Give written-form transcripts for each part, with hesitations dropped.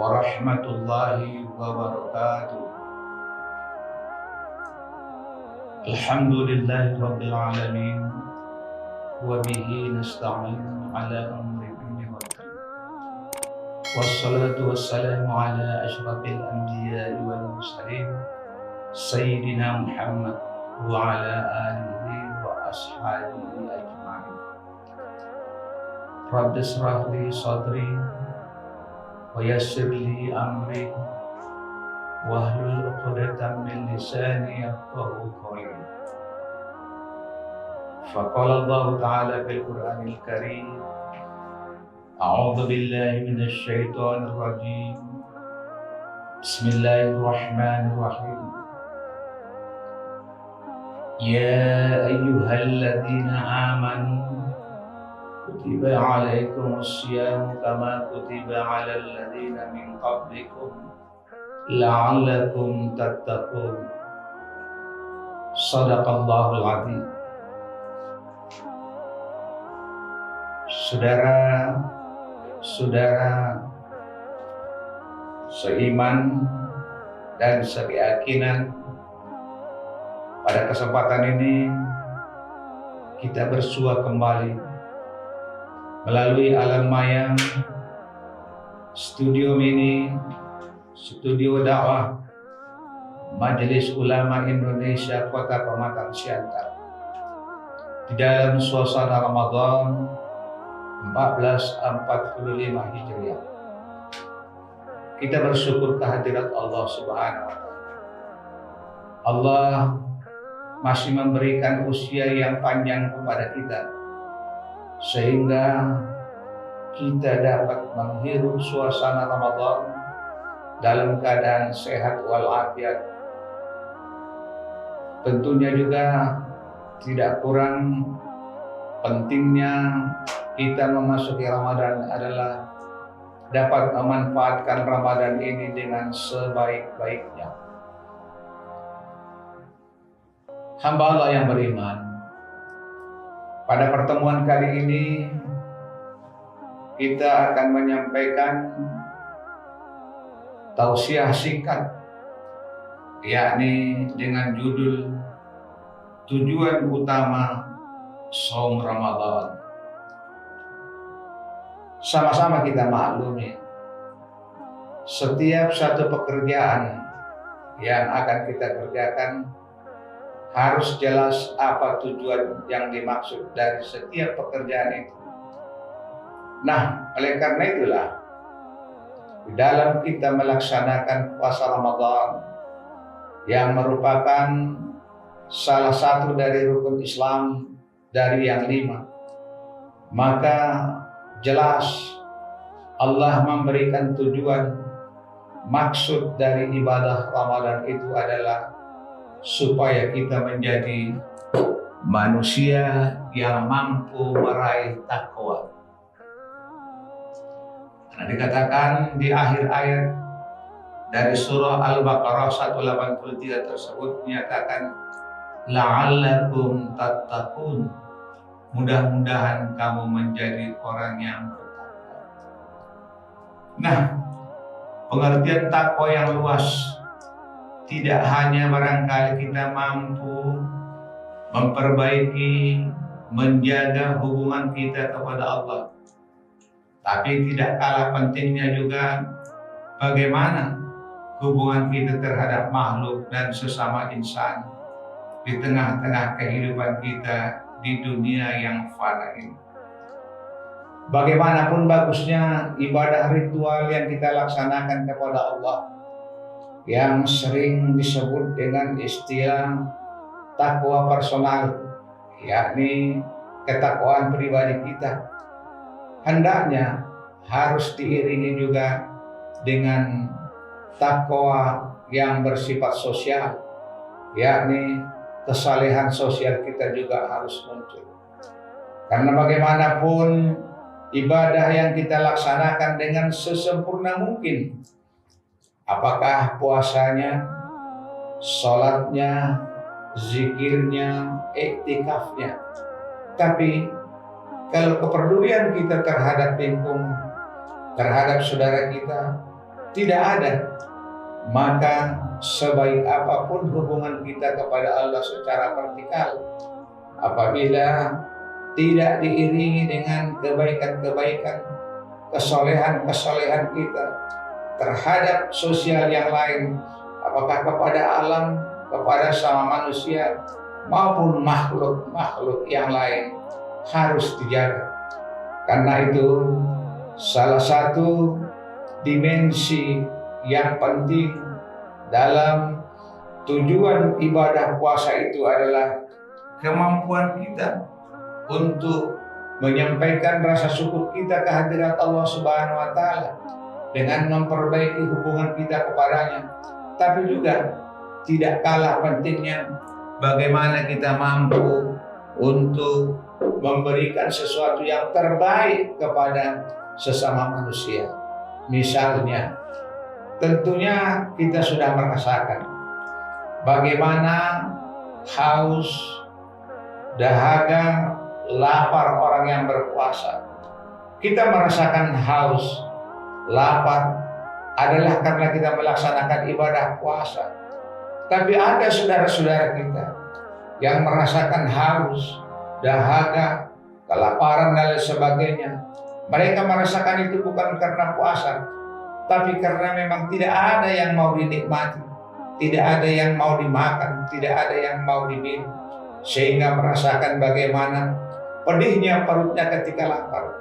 warahmatullahi wabarakatuh. Alhamdulillahi rabbil alamin wa bihi nasta'in ala amri dunya waddin. Wassalatu wassalamu ala asyrafil anbiya'i wal mursalin sayyidina Muhammad wa ala alihi wa ashabihi ajma'in. Rabbi shrah li sadri wa yassir li amri wahlul 'uqdatam min lisani yafqahu qawli. Faqala Allah ta'ala fil Qur'anil Karim, a'udzu billahi minasy syaithanir rajim. Bismillahirrahmanirrahim. Ya ayyuhalladzina amanu kutiba alaikumus syiyam kama kutiba alal ladzina min qablikum la'allakum tattaqun. Shadaqallahul adzim. Saudara-saudara seiman dan sekeyakinan, pada kesempatan ini kita bersua kembali melalui alam maya studio mini, studio dakwah Majelis Ulama Indonesia Kota Pematang Siantar, di dalam suasana Ramadan 1445 Hijriah. Kita bersyukur kehadirat Allah Subhanahu wa Ta'ala. Allah masih memberikan usia yang panjang kepada kita, sehingga kita dapat menghirup suasana Ramadan dalam keadaan sehat walafiat. Tentunya juga tidak kurang pentingnya kita memasuki Ramadan adalah dapat memanfaatkan Ramadan ini dengan sebaik-baiknya. Hamba Allah yang beriman, pada pertemuan kali ini kita akan menyampaikan tausiah singkat, yakni dengan judul tujuan utama saum Ramadan. Sama-sama kita maklumi, setiap satu pekerjaan yang akan kita kerjakan harus jelas apa tujuan yang dimaksud dari setiap pekerjaan itu. Nah, oleh karena itulah, di dalam kita melaksanakan puasa Ramadan yang merupakan salah satu dari rukun Islam dari yang 5, maka jelas Allah memberikan tujuan, maksud dari ibadah Ramadan itu adalah supaya kita menjadi manusia yang mampu meraih takwa. Karena dikatakan di akhir ayat dari surah Al-Baqarah 183 tersebut menyatakan la'allakum tattaqun, mudah-mudahan kamu menjadi orang yang bertakwa. Nah, pengertian takwa yang luas tidak hanya barangkali kita mampu memperbaiki, menjaga hubungan kita kepada Allah, tapi tidak kalah pentingnya juga bagaimana hubungan kita terhadap makhluk dan sesama insan di tengah-tengah kehidupan kita di dunia yang fana ini. Bagaimanapun bagusnya ibadah ritual yang kita laksanakan kepada Allah, yang sering disebut dengan istilah takwa personal, yakni ketakwaan pribadi kita, hendaknya harus diiringi juga dengan takwa yang bersifat sosial, yakni kesalehan sosial kita juga harus muncul. Karena bagaimanapun ibadah yang kita laksanakan dengan sesempurna mungkin, apakah puasanya, sholatnya, zikirnya, iktikafnya, tapi kalau kepedulian kita terhadap lingkungan, terhadap saudara kita tidak ada, maka sebaik apapun hubungan kita kepada Allah secara vertikal, apabila tidak diiringi dengan kebaikan-kebaikan, kesolehan-kesolehan kita terhadap sosial yang lain, apakah kepada alam, kepada sama manusia, maupun makhluk-makhluk yang lain, harus dijaga. Karena itu salah satu dimensi yang penting dalam tujuan ibadah puasa itu adalah kemampuan kita untuk menyampaikan rasa syukur kita kehadirat Allah Subhanahu wa Ta'ala dengan memperbaiki hubungan kita kepadanya. Tapi juga tidak kalah pentingnya bagaimana kita mampu untuk memberikan sesuatu yang terbaik kepada sesama manusia. Misalnya, tentunya kita sudah merasakan bagaimana haus, dahaga, lapar orang yang berpuasa. Kita merasakan haus, lapar adalah karena kita melaksanakan ibadah puasa. Tapi ada saudara-saudara kita yang merasakan haus, dahaga, kelaparan dan lain sebagainya. Mereka merasakan itu bukan karena puasa, tapi karena memang tidak ada yang mau dinikmati, tidak ada yang mau dimakan, tidak ada yang mau diminum, sehingga merasakan bagaimana pedihnya perutnya ketika lapar.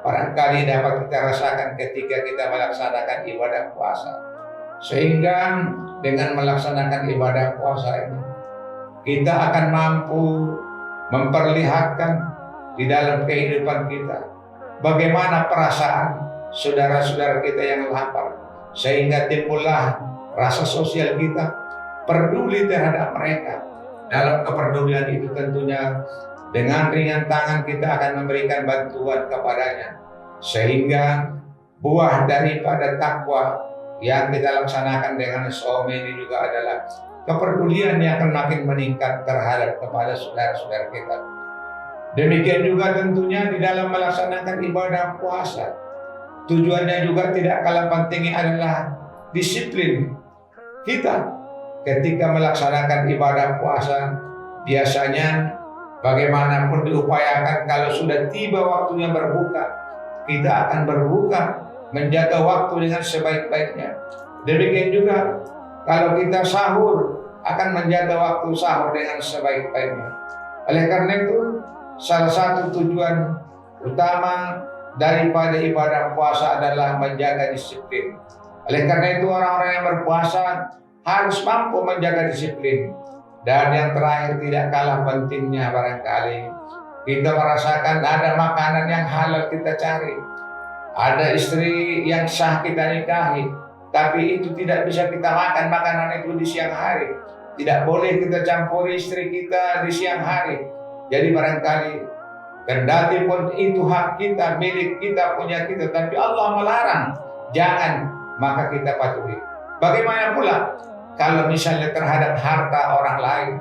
Barangkali dapat kita rasakan ketika kita melaksanakan ibadah puasa. Sehingga dengan melaksanakan ibadah puasa ini, kita akan mampu memperlihatkan di dalam kehidupan kita bagaimana perasaan saudara-saudara kita yang lapar, sehingga timbullah rasa sosial kita peduli terhadap mereka. Dalam kepedulian itu tentunya dengan ringan tangan kita akan memberikan bantuan kepadanya, sehingga buah daripada takwa yang kita laksanakan dengan saum ini juga adalah kepedulian yang akan makin meningkat terhadap kepada saudara-saudara kita. Demikian juga tentunya di dalam melaksanakan ibadah puasa, tujuannya juga tidak kalah pentingnya adalah disiplin kita ketika melaksanakan ibadah puasa. Biasanya bagaimanapun diupayakan, kalau sudah tiba waktunya berbuka, kita akan berbuka, menjaga waktu dengan sebaik-baiknya. Demikian juga kalau kita sahur, akan menjaga waktu sahur dengan sebaik-baiknya. Oleh karena itu, salah satu tujuan utama daripada ibadah puasa adalah menjaga disiplin. Oleh karena itu, orang-orang yang berpuasa harus mampu menjaga disiplin. Dan yang terakhir, tidak kalah pentingnya, barangkali kita merasakan ada makanan yang halal kita cari, ada istri yang sah kita nikahi, tapi itu tidak bisa kita makan makanan itu di siang hari. Tidak boleh kita campuri istri kita di siang hari. Jadi barangkali kendati pun itu hak kita, milik kita, punya kita, tapi Allah melarang, jangan, maka kita patuhi. Bagaimana pula kalau misalnya terhadap harta orang lain,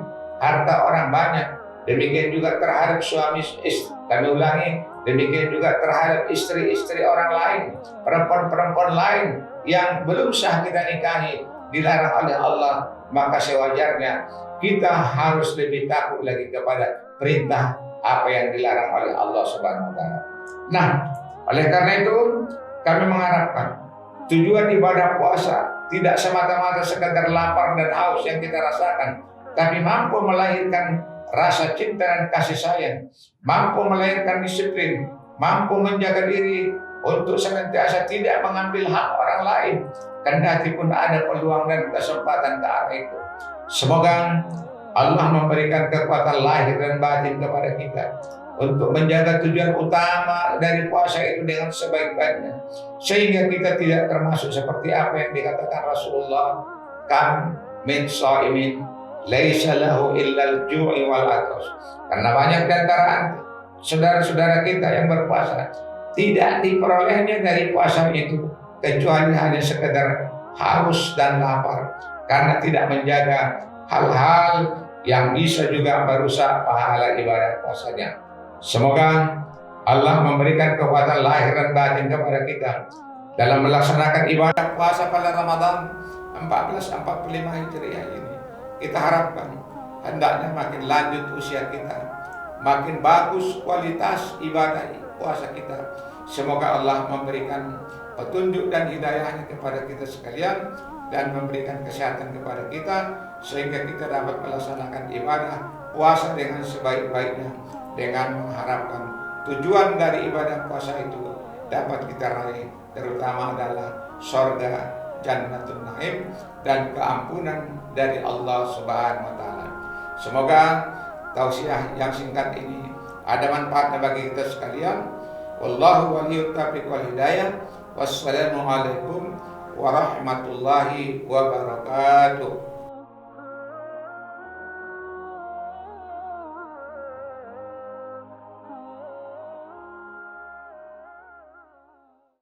harta orang banyak, demikian juga terhadap suami istri, kami ulangi, demikian juga terhadap istri-istri orang lain, perempuan-perempuan lain yang belum sah kita nikahi, dilarang oleh Allah, maka sewajarnya kita harus lebih takut lagi kepada perintah apa yang dilarang oleh Allah Subhanahu wa Ta'ala. Nah, oleh karena itu kami mengharapkan tujuan ibadah puasa tidak semata-mata sekadar lapar dan haus yang kita rasakan, tapi mampu melahirkan rasa cinta dan kasih sayang, mampu melahirkan disiplin, mampu menjaga diri untuk senantiasa tidak mengambil hak orang lain, kendati pun ada peluang dan kesempatan ke arah itu. Semoga Allah memberikan kekuatan lahir dan batin kepada kita untuk menjaga tujuan utama dari puasa itu dengan sebaik-baiknya, sehingga kita tidak termasuk seperti apa yang dikatakan Rasulullah, kam min shaimin laisa lahu illal ju'i wal atash. Karena banyak di antara saudara-saudara kita yang berpuasa tidak diperolehnya dari puasa itu kecuali hanya sekedar haus dan lapar, karena tidak menjaga hal-hal yang bisa juga merusak pahala ibadah puasanya. Semoga Allah memberikan kekuatan lahir dan batin kepada kita dalam melaksanakan ibadah puasa pada Ramadan 1445 Hijriah ini. Kita harapkan hendaknya makin lanjut usia kita, makin bagus kualitas ibadah puasa kita. Semoga Allah memberikan petunjuk dan hidayahnya kepada kita sekalian dan memberikan kesehatan kepada kita sehingga kita dapat melaksanakan ibadah puasa dengan sebaik-baiknya, dengan mengharapkan tujuan dari ibadah puasa itu dapat kita raih, terutama adalah surga Jannatul Naim dan keampunan dari Allah Subhanahu wa taala. Semoga tausiah yang singkat ini ada manfaatnya bagi kita sekalian. Wallahu waliyut taufiq wal hidayah. Wassalamualaikum warahmatullahi wabarakatuh.